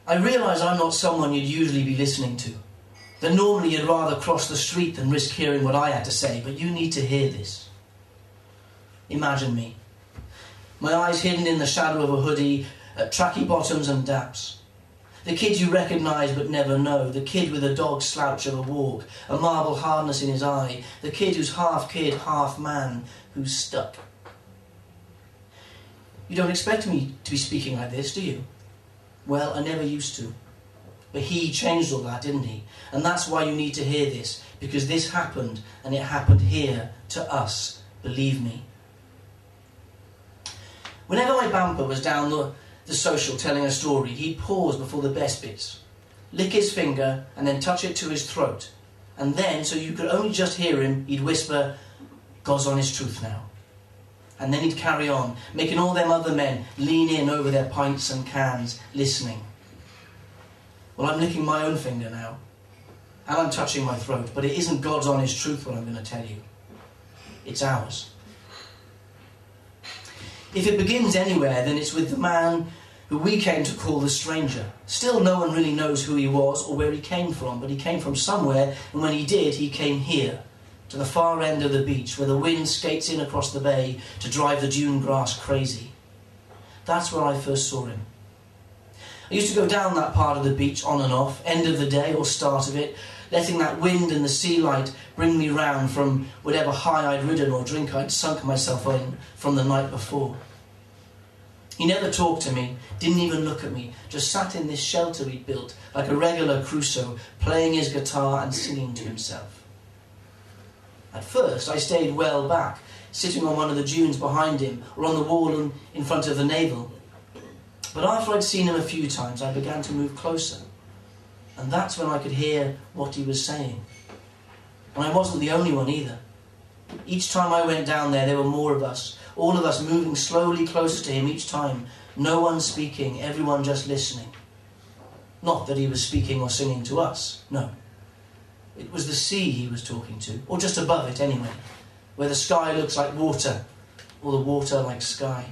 I realise I'm not someone you'd usually be listening to. That normally you'd rather cross the street than risk hearing what I had to say, but you need to hear this. Imagine me. My eyes hidden in the shadow of a hoodie, tracky bottoms and daps. The kid you recognise but never know, the kid with a dog slouch of a walk, a marble hardness in his eye, the kid who's half kid, half man, who's stuck. You don't expect me to be speaking like this, do you? Well, I never used to. But he changed all that, didn't he? And that's why you need to hear this, because this happened, and it happened here, to us, believe me. Whenever my bamper was down the social telling a story, he'd pause before the best bits, lick his finger, and then touch it to his throat. And then, so you could only just hear him, he'd whisper, "God's honest truth now." And then he'd carry on, making all them other men lean in over their pints and cans, listening. Well, I'm licking my own finger now, and I'm touching my throat, but it isn't God's honest truth what I'm going to tell you. It's ours. If it begins anywhere, then it's with the man who we came to call the stranger. Still, no one really knows who he was or where he came from, but he came from somewhere, and when he did, he came here, to the far end of the beach, where the wind skates in across the bay to drive the dune grass crazy. That's where I first saw him. I used to go down that part of the beach on and off, end of the day or start of it, letting that wind and the sea light bring me round from whatever high I'd ridden or drink I'd sunk myself in from the night before. He never talked to me, didn't even look at me, just sat in this shelter he'd built, like a regular Crusoe, playing his guitar and singing to himself. At first I stayed well back, sitting on one of the dunes behind him, or on the wall in front of the navel. But after I'd seen him a few times, I began to move closer. And that's when I could hear what he was saying. And I wasn't the only one either. Each time I went down there were more of us, all of us moving slowly closer to him each time. No one speaking, everyone just listening. Not that he was speaking or singing to us, no. It was the sea he was talking to, or just above it anyway, where the sky looks like water, or the water like sky.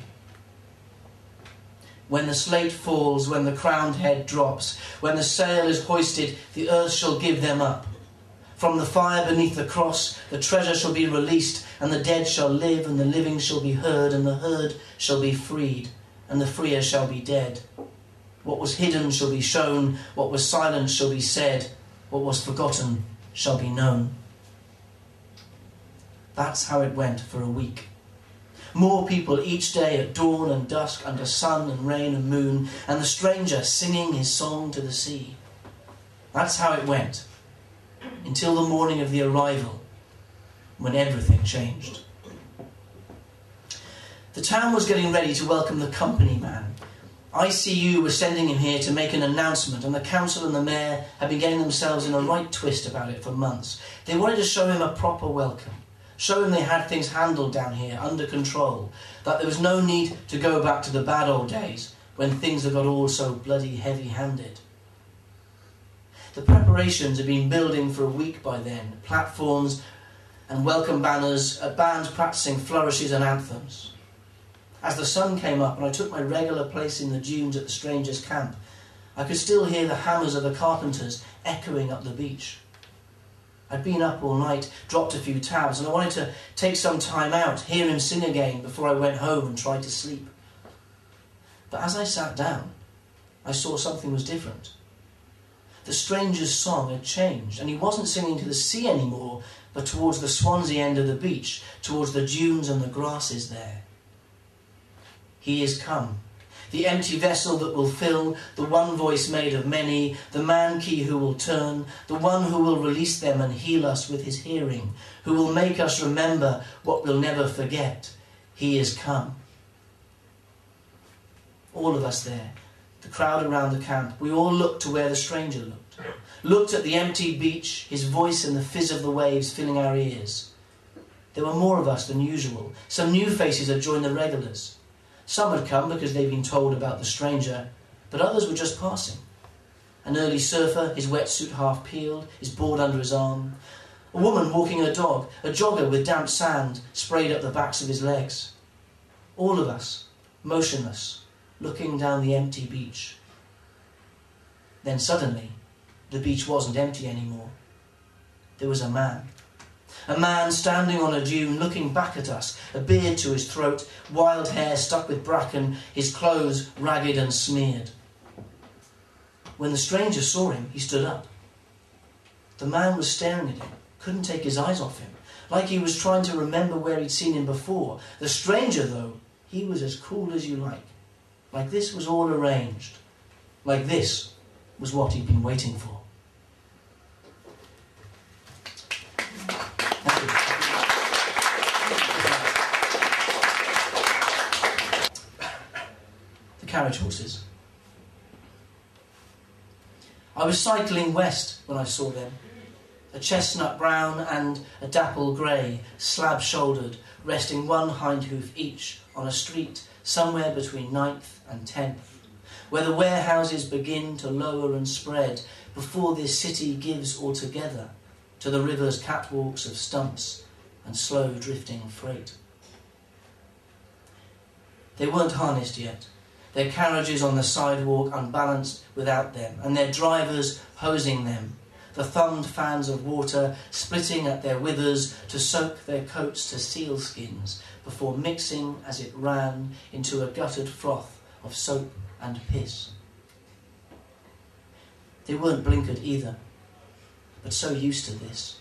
When the slate falls, when the crowned head drops, when the sail is hoisted, the earth shall give them up. From the fire beneath the cross, the treasure shall be released, and the dead shall live, and the living shall be heard, and the heard shall be freed, and the freer shall be dead. What was hidden shall be shown, what was silent shall be said, what was forgotten shall be known. That's how it went for a week. More people each day at dawn and dusk, under sun and rain and moon, and the stranger singing his song to the sea. That's how it went, until the morning of the arrival, when everything changed. The town was getting ready to welcome the company man. ICU was sending him here to make an announcement, and the council and the mayor had been getting themselves in a right twist about it for months. They wanted to show him a proper welcome. Show him they had things handled down here, under control, that there was no need to go back to the bad old days when things had got all so bloody heavy-handed. The preparations had been building for a week by then, platforms and welcome banners, bands practising flourishes and anthems. As the sun came up and I took my regular place in the dunes at the strangers' camp, I could still hear the hammers of the carpenters echoing up the beach. I'd been up all night, dropped a few tabs, and I wanted to take some time out, hear him sing again before I went home and tried to sleep. But as I sat down, I saw something was different. The stranger's song had changed, and he wasn't singing to the sea anymore, but towards the Swansea end of the beach, towards the dunes and the grasses there. He is come, the empty vessel that will fill, the one voice made of many, the man key who will turn, the one who will release them and heal us with his hearing, who will make us remember what we'll never forget. He is come. All of us there, the crowd around the camp, we all looked to where the stranger looked. Looked at the empty beach, his voice and the fizz of the waves filling our ears. There were more of us than usual. Some new faces had joined the regulars. Some had come because they'd been told about the stranger, but others were just passing. An early surfer, his wetsuit half peeled, his board under his arm. A woman walking her dog, a jogger with damp sand sprayed up the backs of his legs. All of us, motionless, looking down the empty beach. Then suddenly, the beach wasn't empty anymore. There was a man. A man standing on a dune, looking back at us, a beard to his throat, wild hair stuck with bracken, his clothes ragged and smeared. When the stranger saw him, he stood up. The man was staring at him, couldn't take his eyes off him, like he was trying to remember where he'd seen him before. The stranger, though, he was as cool as you like this was all arranged, like this was what he'd been waiting for. Thank you. The carriage horses. I was cycling west when I saw them. A chestnut brown and a dapple grey, slab-shouldered, resting one hind hoof each on a street somewhere between 9th and 10th, where the warehouses begin to lower and spread before this city gives altogether to the river's catwalks of stumps and slow drifting freight. They weren't harnessed yet, their carriages on the sidewalk unbalanced without them, and their drivers hosing them, the thumbed fans of water splitting at their withers to soak their coats to sealskins before mixing as it ran into a guttered froth of soap and piss. They weren't blinkered either, but so used to this,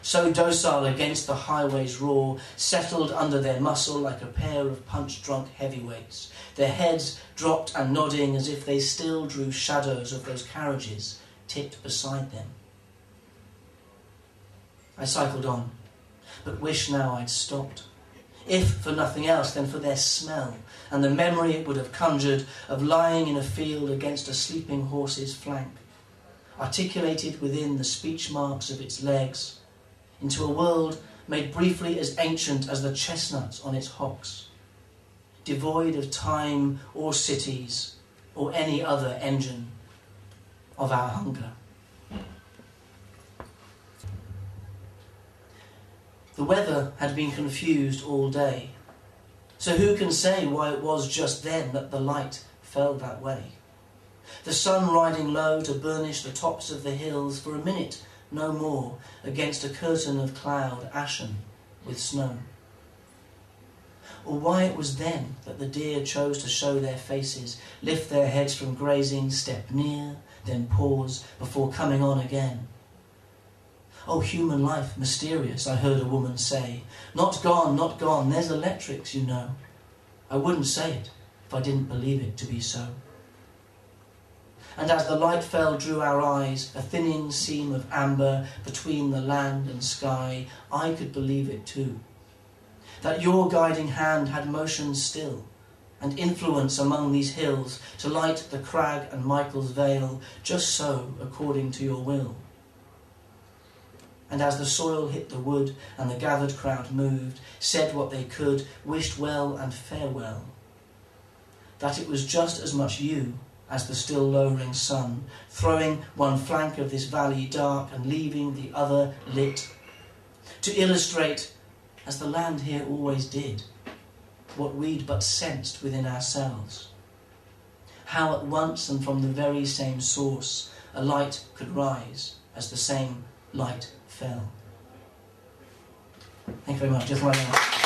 so docile against the highway's roar, settled under their muscle like a pair of punch-drunk heavyweights, their heads dropped and nodding as if they still drew shadows of those carriages tipped beside them. I cycled on, but wished now I'd stopped, if for nothing else then for their smell and the memory it would have conjured of lying in a field against a sleeping horse's flank, articulated within the speech marks of its legs, into a world made briefly as ancient as the chestnuts on its hocks, devoid of time or cities or any other engine of our hunger. The weather had been confused all day, so who can say why it was just then that the light fell that way? The sun riding low to burnish the tops of the hills for a minute, no more, against a curtain of cloud ashen with snow. Or why it was then that the deer chose to show their faces, lift their heads from grazing, step near, then pause before coming on again. Oh, human life, mysterious, I heard a woman say. Not gone, there's electrics, you know. I wouldn't say it if I didn't believe it to be so. And as the light fell, drew our eyes, a thinning seam of amber between the land and sky, I could believe it too. That your guiding hand had motion still, and influence among these hills, to light the crag and Michael's vale, just so, according to your will. And as the soil hit the wood, and the gathered crowd moved, said what they could, wished well and farewell, that it was just as much you as the still lowering sun, throwing one flank of this valley dark and leaving the other lit, to illustrate, as the land here always did, what we'd but sensed within ourselves, how at once and from the very same source a light could rise as the same light fell. Thank you very much. Just like that.